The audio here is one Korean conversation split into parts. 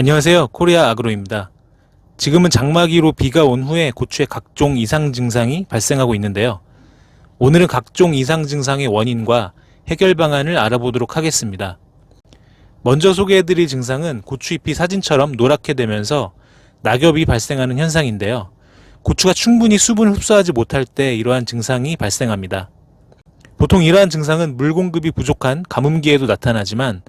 안녕하세요. 코리아 아그로입니다. 지금은 장마기로 비가 온 후에 고추에 각종 이상 증상이 발생하고 있는데요. 오늘은 각종 이상 증상의 원인과 해결 방안을 알아보도록 하겠습니다. 먼저 소개해드릴 증상은 고추잎이 사진처럼 노랗게 되면서 낙엽이 발생하는 현상인데요. 고추가 충분히 수분을 흡수하지 못할 때 이러한 증상이 발생합니다. 보통 이러한 증상은 물 공급이 부족한 가뭄기에도 나타나지만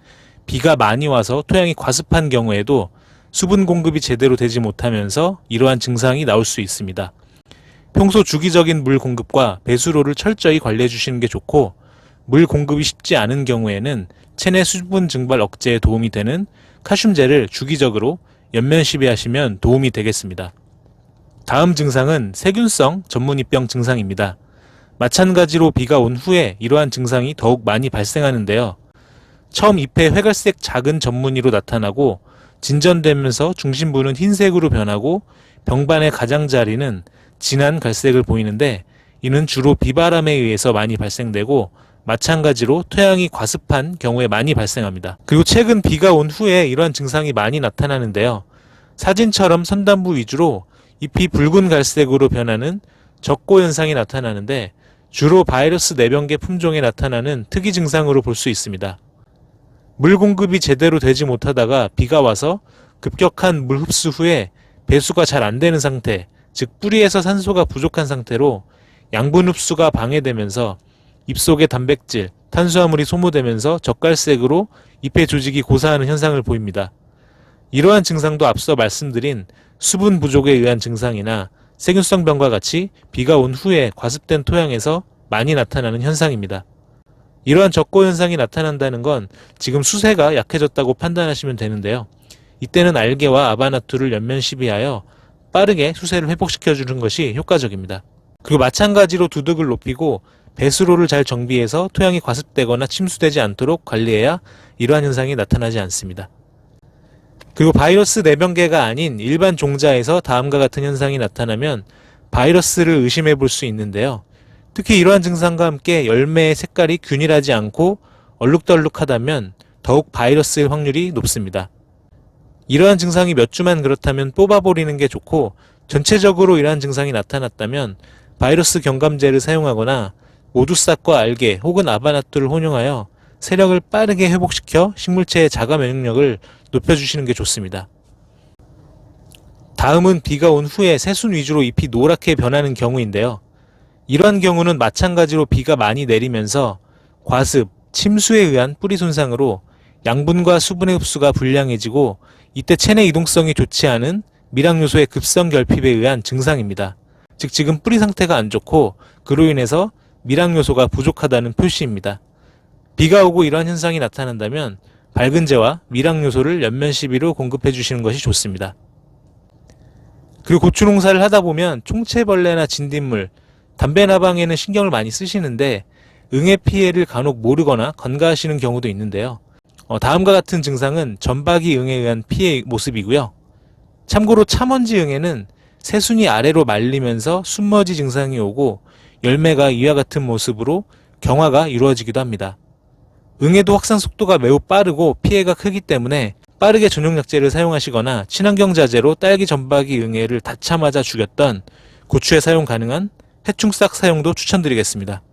비가 많이 와서 토양이 과습한 경우에도 수분 공급이 제대로 되지 못하면서 이러한 증상이 나올 수 있습니다. 평소 주기적인 물 공급과 배수로를 철저히 관리해 주시는 게 좋고, 물 공급이 쉽지 않은 경우에는 체내 수분 증발 억제에 도움이 되는 칼슘제를 주기적으로 연면 시비하시면 도움이 되겠습니다. 다음 증상은 세균성 전문이병 증상입니다. 마찬가지로 비가 온 후에 이러한 증상이 더욱 많이 발생하는데요. 처음 잎에 회갈색 작은 전무늬로 나타나고 진전되면서 중심부는 흰색으로 변하고 병반의 가장자리는 진한 갈색을 보이는데, 이는 주로 비바람에 의해서 많이 발생되고 마찬가지로 토양이 과습한 경우에 많이 발생합니다. 그리고 최근 비가 온 후에 이러한 증상이 많이 나타나는데요. 사진처럼 선단부 위주로 잎이 붉은 갈색으로 변하는 적고 현상이 나타나는데, 주로 바이러스 내병계 품종에 나타나는 특이 증상으로 볼 수 있습니다. 물 공급이 제대로 되지 못하다가 비가 와서 급격한 물 흡수 후에 배수가 잘 안 되는 상태, 즉 뿌리에서 산소가 부족한 상태로 양분 흡수가 방해되면서 잎속의 단백질, 탄수화물이 소모되면서 적갈색으로 잎의 조직이 고사하는 현상을 보입니다. 이러한 증상도 앞서 말씀드린 수분 부족에 의한 증상이나 세균성 병과 같이 비가 온 후에 과습된 토양에서 많이 나타나는 현상입니다. 이러한 적고 현상이 나타난다는 건 지금 수세가 약해졌다고 판단하시면 되는데요. 이때는 알게와 아바나투를 연면 시비하여 빠르게 수세를 회복시켜주는 것이 효과적입니다. 그리고 마찬가지로 두둑을 높이고 배수로를 잘 정비해서 토양이 과습되거나 침수되지 않도록 관리해야 이러한 현상이 나타나지 않습니다. 그리고 바이러스 내병계가 아닌 일반 종자에서 다음과 같은 현상이 나타나면 바이러스를 의심해 볼 수 있는데요. 특히 이러한 증상과 함께 열매의 색깔이 균일하지 않고 얼룩덜룩하다면 더욱 바이러스일 확률이 높습니다. 이러한 증상이 몇 주만 그렇다면 뽑아버리는 게 좋고, 전체적으로 이러한 증상이 나타났다면 바이러스 경감제를 사용하거나 오두싹과 알게 혹은 아바나토를 혼용하여 세력을 빠르게 회복시켜 식물체의 자가 면역력을 높여주시는 게 좋습니다. 다음은 비가 온 후에 새순 위주로 잎이 노랗게 변하는 경우인데요. 이러한 경우는 마찬가지로 비가 많이 내리면서 과습, 침수에 의한 뿌리 손상으로 양분과 수분의 흡수가 불량해지고, 이때 체내 이동성이 좋지 않은 밀항요소의 급성 결핍에 의한 증상입니다. 즉 지금 뿌리 상태가 안 좋고 그로 인해서 밀항요소가 부족하다는 표시입니다. 비가 오고 이러한 현상이 나타난다면 밝은제와 밀항요소를 연면 시비로 공급해 주시는 것이 좋습니다. 그리고 고추 농사를 하다 보면 총체벌레나 진딧물, 담배나방에는 신경을 많이 쓰시는데 응애 피해를 간혹 모르거나 간과하시는 경우도 있는데요. 다음과 같은 증상은 전박이 응에 의한 피해 모습이고요. 참고로 참원지 응애는 새순이 아래로 말리면서 순머지 증상이 오고 열매가 이와 같은 모습으로 경화가 이루어지기도 합니다. 응애도 확산 속도가 매우 빠르고 피해가 크기 때문에 빠르게 전용약제를 사용하시거나 친환경 자재로 딸기 전박이 응애를 닫자마자 죽였던 고추에 사용 가능한 해충싹 사용도 추천드리겠습니다.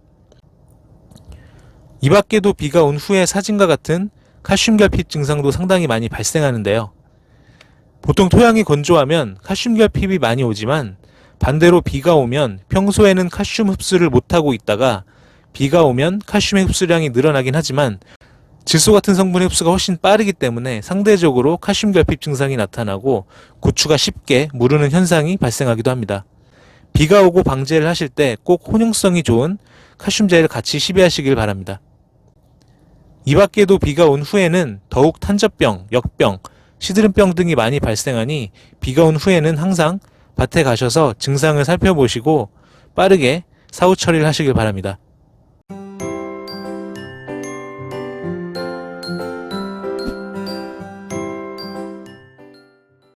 이 밖에도 비가 온 후에 사진과 같은 칼슘 결핍 증상도 상당히 많이 발생하는데요. 보통 토양이 건조하면 칼슘 결핍이 많이 오지만 반대로 비가 오면 평소에는 칼슘 흡수를 못하고 있다가 비가 오면 칼슘의 흡수량이 늘어나긴 하지만 질소 같은 성분의 흡수가 훨씬 빠르기 때문에 상대적으로 칼슘 결핍 증상이 나타나고 고추가 쉽게 무르는 현상이 발생하기도 합니다. 비가 오고 방제를 하실 때 꼭 혼용성이 좋은 칼슘제를 같이 시비하시길 바랍니다. 이 밖에도 비가 온 후에는 더욱 탄저병, 역병, 시드름병 등이 많이 발생하니 비가 온 후에는 항상 밭에 가셔서 증상을 살펴보시고 빠르게 사후 처리를 하시길 바랍니다.